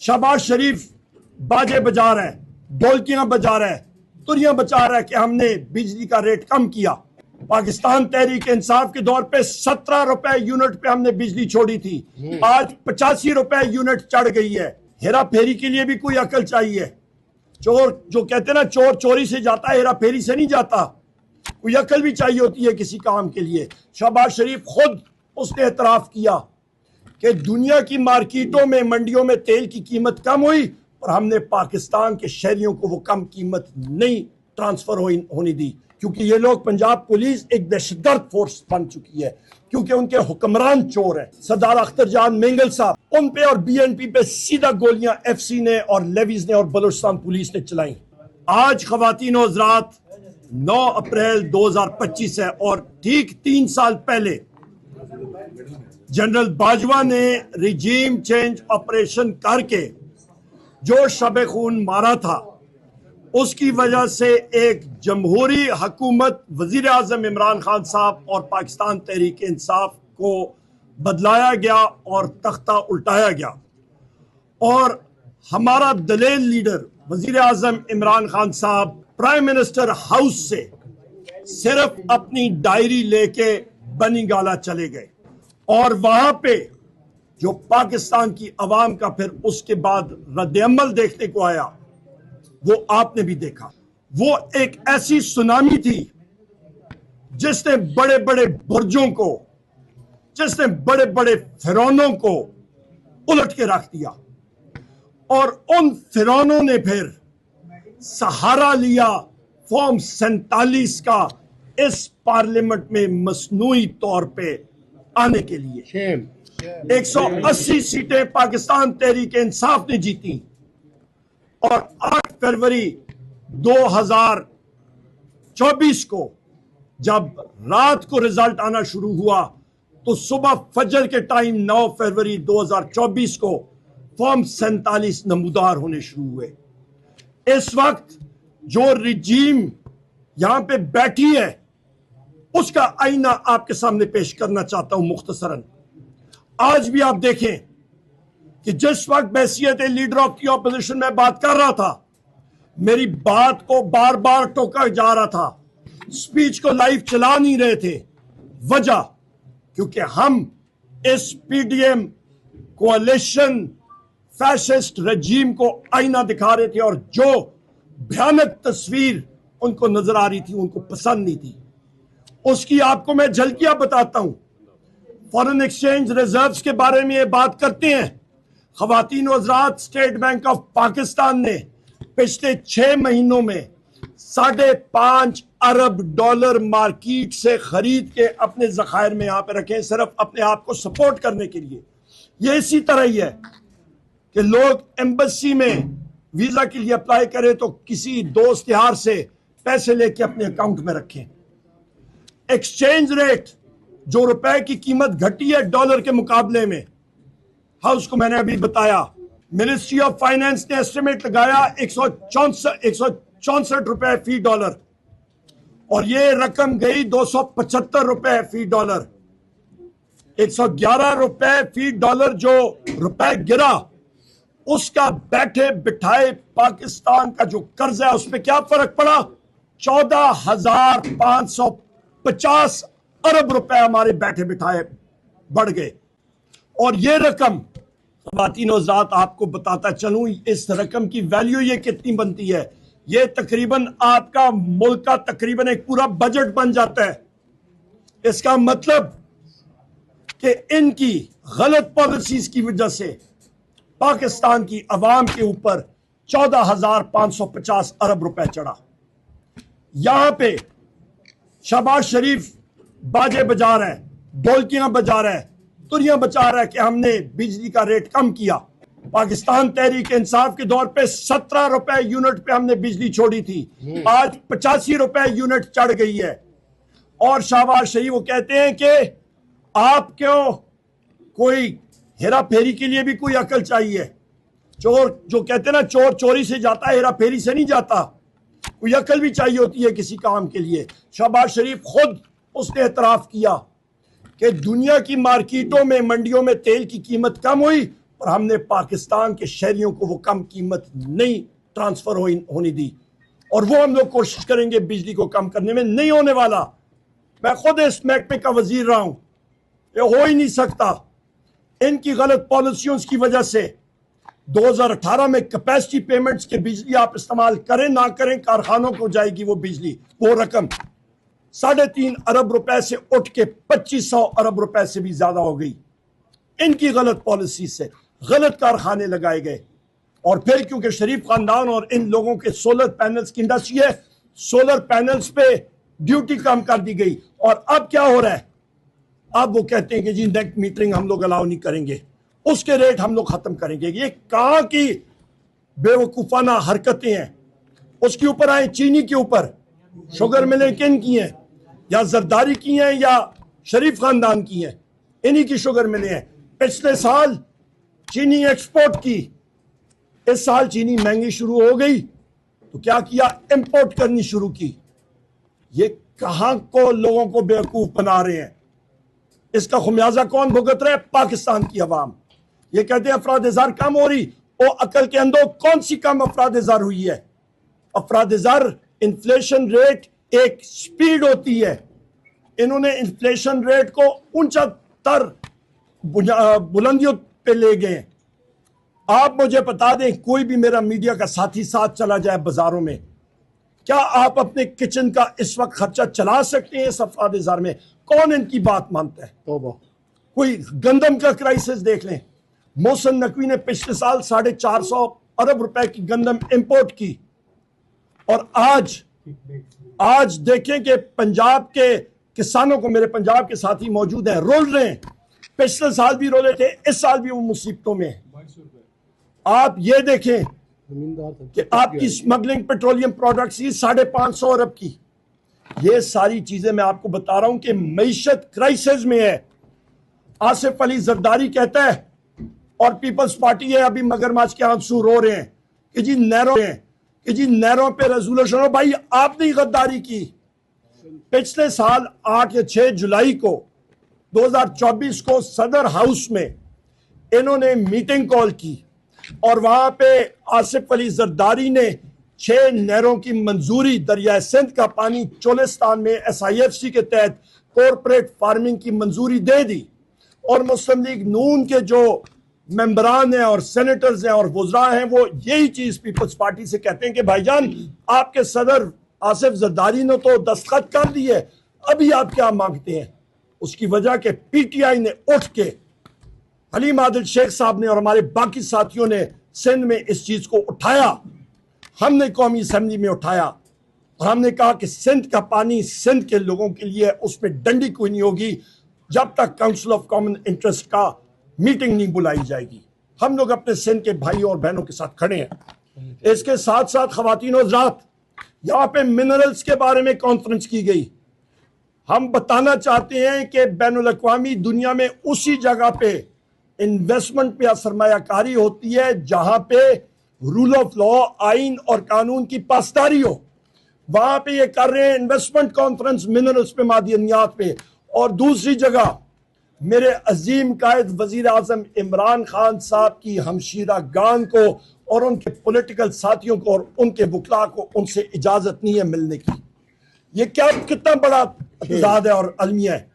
शहबाज शरीफ बाजे बजा रहा है, ढोलकियां बजा रहा है, तुरियां बजा रहा है कि हमने बिजली का रेट कम किया। पाकिस्तान तहरीक इंसाफ के दौर पे 17 रुपए यूनिट पे हमने बिजली छोड़ी थी, आज 85 रुपए यूनिट चढ़ गई है। हेरा फेरी के लिए भी कोई अकल चाहिए। चोर जो कहते हैं ना, चोर चोरी से जाता है, हेरा फेरी से नहीं जाता। कोई अकल भी चाहिए होती है किसी काम के लिए। शहबाज शरीफ खुद उसने एतराफ किया कि दुनिया की मार्केटों में, मंडियों में तेल की कीमत कम हुई और हमने पाकिस्तान के शहरियों को वो कम कीमत नहीं ट्रांसफर होने दी, क्योंकि ये लोग, पंजाब पुलिस एक दहशतगर्द फोर्स बन चुकी है, क्योंकि उनके हुक्मरान चोर है। सरदार अख्तर जान मेंगल साहब, उन पे और बीएनपी पे सीधा गोलियां एफसी ने और लेवीज ने और बलूचिस्तान पुलिस ने चलाई। आज खवातीन और हज़रात 9 अप्रैल 2025 है और ठीक 3 साल पहले जनरल बाजवा ने रिजीम चेंज ऑपरेशन करके जो शब खून मारा था, उसकी वजह से एक जमहूरी हुकूमत, वजीर आजम इमरान खान साहब और पाकिस्तान तहरीक इंसाफ को बदलाया गया और तख्ता उल्टाया गया। और हमारा दलेल लीडर वजीर आजम इमरान खान साहब प्राइम मिनिस्टर हाउस से सिर्फ अपनी डायरी लेके बनीगाला चले गए और वहां पे जो पाकिस्तान की अवाम का फिर उसके बाद रद्द-ए-अमल देखने को आया, वो आपने भी देखा। वो एक ऐसी सुनामी थी जिसने बड़े बड़े बुर्जों को, जिसने बड़े बड़े फिरौनों को उलट के रख दिया और उन फिरौनों ने फिर सहारा लिया फॉर्म 47 का इस पार्लियामेंट में मसनूई तौर पे आने के लिए। 180 सीटें पाकिस्तान तहरीक इंसाफ ने जीती और 8 फरवरी 2024 को जब रात को रिजल्ट आना शुरू हुआ तो सुबह फजर के टाइम 9 फरवरी 2024 को फॉर्म 47 नमूदार होने शुरू हुए। इस वक्त जो रिजीम यहां पे बैठी है उसका आईना आपके सामने पेश करना चाहता हूं मुख्तसरन। आज भी आप देखें कि जिस वक्त बहसियत लीडर ऑफ दी ऑपोजिशन में बात कर रहा था, मेरी बात को बार बार टोका जा रहा था, स्पीच को लाइव चला नहीं रहे थे। वजह क्योंकि हम इस पीडीएम कोalition फैसिस्ट रजीम को आईना दिखा रहे थे और जो भयानक तस्वीर उनको नजर आ रही थी, उनको पसंद नहीं थी। उसकी आपको मैं झलकियां बताता हूं। फॉरेन एक्सचेंज रिजर्व्स के बारे में ये बात करते हैं। खवातीन और हज़रात, स्टेट बैंक ऑफ पाकिस्तान ने पिछले 6 महीनों में $5.5 अरब मार्केट से खरीद के अपने जखायर में यहां पे रखे, सिर्फ अपने आप को सपोर्ट करने के लिए। ये इसी तरह ही है कि लोग एम्बेसी में वीजा के लिए अप्लाई करें तो किसी दोस्त यार से पैसे लेके अपने अकाउंट में रखें। एक्सचेंज रेट, जो रुपए की कीमत घटी है डॉलर के मुकाबले में, हाउस को मैंने अभी बताया, मिनिस्ट्री ऑफ फाइनेंस ने एस्टिमेट लगाया 164 रुपए फी डॉलर और ये रकम गई 275 रुपए फी डॉलर। 111 रुपए फी डॉलर जो रुपए गिरा, उसका बैठे बिठाए पाकिस्तान का जो कर्ज है उस पर क्या फर्क पड़ा? 14,550 अरब रुपए हमारे बैठे बिठाए बढ़ गए। और ये रकम, खवातीन और हज़रात, आपको बताता चलूं इस रकम की वैल्यू ये कितनी बनती है। ये तकरीबन आपका मुल्क का तकरीबन एक पूरा बजट बन जाता है। इसका मतलब कि इनकी गलत पॉलिसीज की वजह से पाकिस्तान की अवाम के ऊपर 14,550 अरब रुपए चढ़ा। यहां पे शहबाज शरीफ बाजे बजा रहा है, ढोलकियां बजा रहा है, तुरियां बजा रहा है कि हमने बिजली का रेट कम किया। पाकिस्तान तहरीक इंसाफ के दौर पे 17 रुपए यूनिट पे हमने बिजली छोड़ी थी, आज 85 रुपए यूनिट चढ़ गई है। और शहबाज शरीफ वो कहते हैं कि आप क्यों, कोई हेरा फेरी के लिए भी कोई अकल चाहिए। चोर जो कहते हैं ना, चोर चोरी से जाता है, हेरा फेरी से नहीं जाता। कोई अकल भी चाहिए होती है किसी काम के लिए। शहबाज शरीफ खुद उसने एतराफ किया कि दुनिया की मार्केटों में, मंडियों में तेल की कीमत कम हुई और हमने पाकिस्तान के शहरियों को वो कम कीमत नहीं ट्रांसफर होने दी, और वो हम लोग कोशिश करेंगे बिजली को कम करने में। नहीं होने वाला। मैं खुद इस महकमे का वजीर रहा हूं, ये हो ही नहीं सकता। इनकी गलत पॉलिसियों की वजह से 2018 में कैपेसिटी पेमेंट्स के बिजली आप इस्तेमाल करें ना करें, कारखानों को जाएगी वो बिजली, वो रकम 3.5 अरब रुपए से उठ के 2500 अरब रुपए से भी ज्यादा हो गई। इनकी गलत पॉलिसी से गलत कारखाने लगाए गए, और फिर क्योंकि शरीफ खानदान और इन लोगों के सोलर पैनल्स की इंडस्ट्री है, सोलर पैनल्स पे ड्यूटी कम कर दी गई। और अब क्या हो रहा है, अब वो कहते हैं कि जी नेट मीटरिंग हम लोग अलाउ नहीं करेंगे, उसके रेट हम लोग खत्म करेंगे। ये कहां की बेवकूफाना हरकतें हैं। उसके ऊपर आए चीनी के ऊपर, शुगर मिलें किन की हैं, या जरदारी की हैं या शरीफ खानदान की हैं, इन्हीं की शुगर मिले हैं। पिछले साल चीनी एक्सपोर्ट की, इस साल चीनी महंगी शुरू हो गई तो क्या किया, इंपोर्ट करनी शुरू की। ये कहां को लोगों को बेवकूफ बना रहे हैं। इसका खुमियाजा कौन भुगत रहा है, पाकिस्तान की अवाम। ये कहते हैं अफराद-ए-ज़र कम हो रही, वो अकल के अंदर कौन सी कम अफराद-ए-ज़र हुई है। अफराद-ए-ज़र इन्फ्लेशन रेट एक स्पीड होती है, इन्होंने इन्फ्लेशन रेट को ऊंचा तर बुलंदियों पे ले गए। आप मुझे बता दें, कोई भी मेरा मीडिया का साथी साथ चला जाए बाजारों में, क्या आप अपने किचन का इस वक्त खर्चा चला सकते हैं इस अफराद-ए-ज़र में? कौन इनकी बात मानता है? कोई गंदम का क्राइसिस देख लें, मोहसिन नकवी ने पिछले साल 450 अरब रुपए की गंदम इंपोर्ट की, और आज देखें कि पंजाब के किसानों को, मेरे पंजाब के साथी मौजूद हैं, रोल रहे हैं। पिछले साल भी रोले थे, इस साल भी वो मुसीबतों में है। आप ये देखें कि आपकी स्मगलिंग पेट्रोलियम प्रोडक्ट्स की 550 अरब की। ये सारी चीजें मैं आपको बता रहा हूं कि मईशत क्राइसिस में है। आसिफ अली जरदारी कहता है, और पीपल्स पार्टी है, अभी मगरमच्छ के आंसू रो रहे हैं कि जी नहरों पे रेजोल्यूशन हो। भाई आपने गद्दारी की। पिछले साल 8 या 6 जुलाई को 2024 को सदर हाउस में इन्होंने मीटिंग कॉल की, और वहां पे आसिफ अली जरदारी ने 6 नहरों की मंजूरी, दरियाए सिंध का पानी चोलिस्तान में SIFC के तहत कॉरपोरेट फार्मिंग की मंजूरी दे दी। और मुस्लिम लीग नून के जो मेंबरान हैं और सेनेटर्स हैं और वुज़रा हैं, वो यही चीज पीपल्स पार्टी से कहते हैं कि भाईजान आपके सदर आसिफ जरदारी ने तो दस्तखत कर दिए, अभी आप क्या मांगते हैं? उसकी वजह के PTI ने उठ के, हलीम आदिल शेख साहब ने और हमारे बाकी साथियों ने सिंध में इस चीज को उठाया। हमने कौमी असेंबली में उठाया और हमने कहा कि सिंध का पानी सिंध के लोगों के लिए, उसमें डंडी कोई नहीं होगी जब तक काउंसिल ऑफ कॉमन इंटरेस्ट का मीटिंग नहीं बुलाई जाएगी। हम लोग अपने सिंध के भाइयों और बहनों के साथ खड़े हैं। इसके साथ साथ खवातीन और हज़रात, यहाँ पे मिनरल्स के बारे में कॉन्फ्रेंस की गई। हम बताना चाहते हैं कि बैनुल अक़वामी दुनिया में उसी जगह पे इन्वेस्टमेंट पे सरमायाकारी होती है जहां पे रूल ऑफ लॉ, आइन और कानून की पासदारी हो। वहां पे ये कर रहे हैं इन्वेस्टमेंट कॉन्फ्रेंस मिनरल्स पे, मादियानियात पे। और दूसरी जगह मेरे अजीम कायद वजीर आजम इमरान खान साहब की हमशीरा गान को और उनके पॉलिटिकल साथियों को और उनके वकला को उनसे इजाजत नहीं है मिलने की। ये क्या, कितना बड़ा इत्तेहाद है और अलमिया है।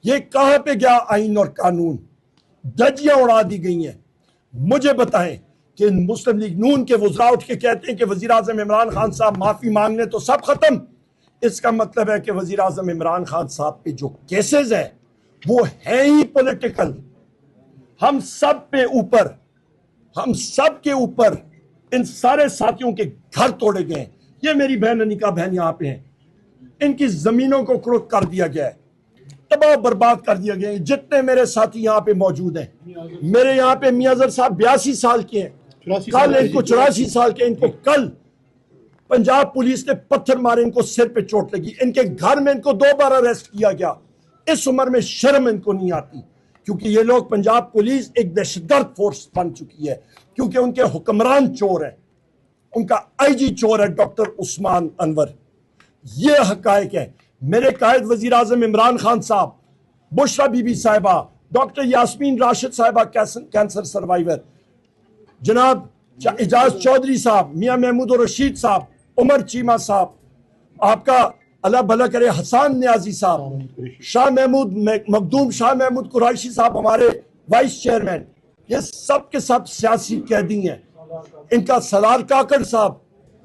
ये कहां पे गया आइन और कानून? धज्जियां उड़ा दी गई हैं। मुझे बताएं कि मुस्लिम लीग नून के वुज़रा उठ के कहते हैं कि वजीर आजम इमरान खान साहब माफी मांगने तो सब खत्म। इसका मतलब है कि वजीर आजम इमरान खान साहब पे जो केसेस है वो है ही पॉलिटिकल। हम सब के ऊपर इन सारे साथियों के घर तोड़े गए। ये मेरी बहन अनिका बहन यहाँ पे हैं, इनकी जमीनों को कुर्क कर दिया गया है, तबाह बर्बाद कर दिया गया है। जितने मेरे साथी यहाँ पे मौजूद हैं, मेरे यहाँ पे मियाज़र साहब 82 साल के हैं, कल इनको 84 साल के, इनको कल पंजाब पुलिस ने पत्थर मारे, इनको सिर पे चोट लगी, इनके घर में इनको 2 बार अरेस्ट किया गया। इस उम्र में शर्म इनको नहीं आती, क्योंकि ये लोग, पंजाब पुलिस एक दहशतगर्द फोर्स बन चुकी है, क्योंकि उनके हुक्मरान चोर है, उनका IG चोर है डॉक्टर उस्मान अनवर। ये हकायक है। मेरे कायद वजीर आजम इमरान खान साहब, बुशरा बीबी साहिबा, डॉक्टर यास्मीन राशिद साहिबा कैंसर सर्वाइवर, जनाब एजाज चौधरी साहब, मियां महमूद और रशीद साहब, उमर चीमा साहब, आपका अल्लाह भला करे हसन न्याजी साहब, शाह महमूद मखदूम, शाह महमूद कुरैशी साहब हमारे वाइस चेयरमैन, ये सब के सब सियासी कैदी हैं। इनका सलार काकड़ साहब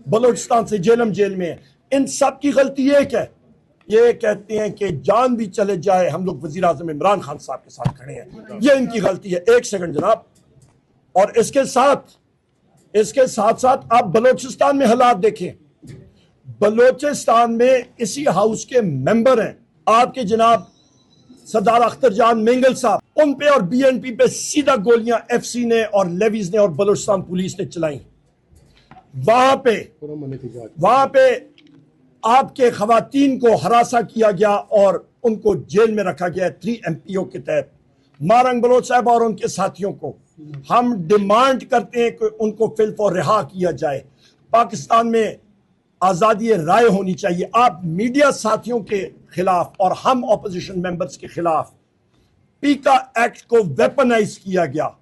बलोचिस्तान से जेलम जेल में है। इन सब की गलती एक है, ये कहते हैं कि जान भी चले जाए हम लोग वजीर आजम इमरान खान साहब के साथ खड़े हैं, ये इनकी गलती है। एक सेकंड जनाब, और इसके साथ साथ आप बलोचिस्तान में हालात देखें। बलोचिस्तान में इसी हाउस के मेंबर हैं आपके जनाब सरदार अख्तर जान मेंगल साहब, उन पे और बीएनपी पे सीधा गोलियां एफसी ने और लेवीज ने और बलोचिस्तान पुलिस ने चलाई। वहां पे आपके खवातीन को हरासा किया गया और उनको जेल में रखा गया 3 MPO के तहत। मारंग बलोच साहब और उनके साथियों को हम डिमांड करते हैं कि उनको फिल्फ और रिहा किया जाए। पाकिस्तान में आज़ादी राय होनी चाहिए। आप मीडिया साथियों के खिलाफ और हम ऑपोजिशन मेंबर्स के खिलाफ पीका एक्ट को वेपनाइज किया गया,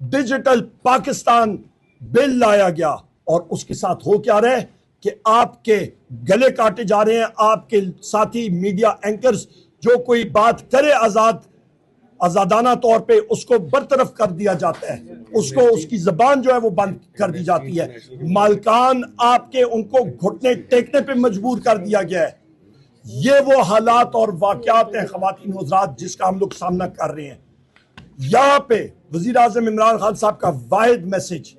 डिजिटल पाकिस्तान बिल लाया गया और उसके साथ हो क्या रहे कि आपके गले काटे जा रहे हैं। आपके साथी मीडिया एंकर्स जो कोई बात करे आजादाना तौर पे उसको बरतरफ कर दिया जाता है, उसको उसकी जबान जो है वो बंद कर दी जाती है। मालकान आपके उनको घुटने टेकने पे मजबूर कर दिया गया है। ये वो हालात और वाकयात हैं ख़वातीन हज़रात जिसका हम लोग सामना कर रहे हैं। यहाँ पे वज़ीर आज़म इमरान खान साहब का वाहिद मैसेज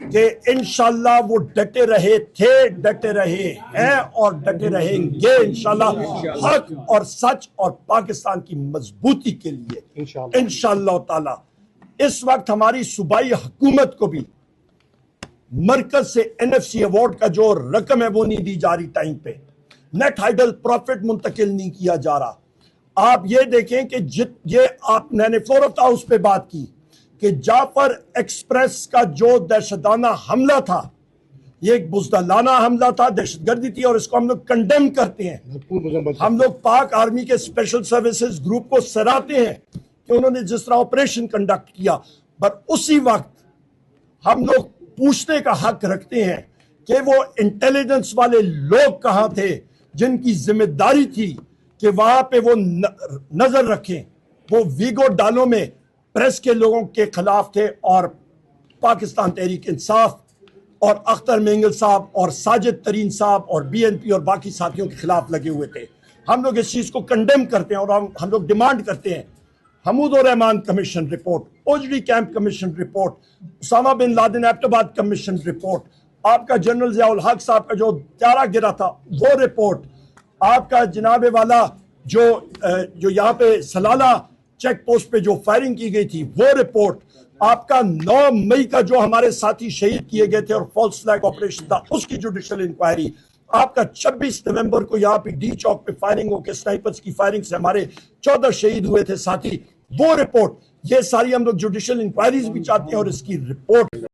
कि इंशाल्लाह वो डटे रहे थे, डटे रहे हैं और डटे रहेंगे इंशाल्लाह हक और सच और पाकिस्तान की मजबूती के लिए इंशाल्लाह ताला। इस वक्त हमारी सूबाई हुकूमत को भी मरकज से NFC अवार्ड का जो रकम है वो नहीं दी जा रही टाइम पे, नेट हाइडल प्रॉफिट मुंतकिल नहीं किया जा रहा। आप ये देखें कि ये मैंने फ्लोर ऑफ हाउस पे बात की कि जाफर एक्सप्रेस का जो दहशताना हमला था, ये एक बुज़दिलाना हमला था, दहशतगर्दी थी और इसको हम लोग कंडेम करते हैं। हम लोग पाक आर्मी के स्पेशल सर्विसेज ग्रुप को सराहते हैं कि उन्होंने जिस तरह ऑपरेशन कंडक्ट किया, पर उसी वक्त हम लोग पूछने का हक रखते हैं कि वो इंटेलिजेंस वाले लोग कहां थे जिनकी जिम्मेदारी थी कि वहां पे वो नजर रखें। वो वीगो डालो में प्रेस के लोगों के खिलाफ थे और पाकिस्तान तहरीक इंसाफ और अख्तर मेंगल साहब और साजिद तरीन साहब और BNP और बाकी साथियों के खिलाफ लगे हुए थे। हम लोग इस चीज को कंडेम करते हैं और हम लोग डिमांड करते हैं हमूद और Rahman commission report, Ojhri camp commission report, Osama bin Laden Abbottabad commission report, आपका जनरल ज़ियाउल हक साहब का जो त्यारा गिरा था वो रिपोर्ट, आपका जनाबे वाला जो यहाँ पे सलाला चेक पोस्ट पे जो फायरिंग की गई थी वो रिपोर्ट, आपका 9 मई का जो हमारे साथी शहीद किए गए थे और फॉल्स फ्लैग ऑपरेशन था उसकी जुडिशियल इंक्वायरी, आपका 26 नवंबर को यहाँ पे डी चौक पे फायरिंग होकर स्नाइपर्स की फायरिंग से हमारे 14 शहीद हुए थे साथी, वो रिपोर्ट, ये सारी हम लोग जुडिशियल इंक्वायरीज भी चाहते हैं और इसकी रिपोर्ट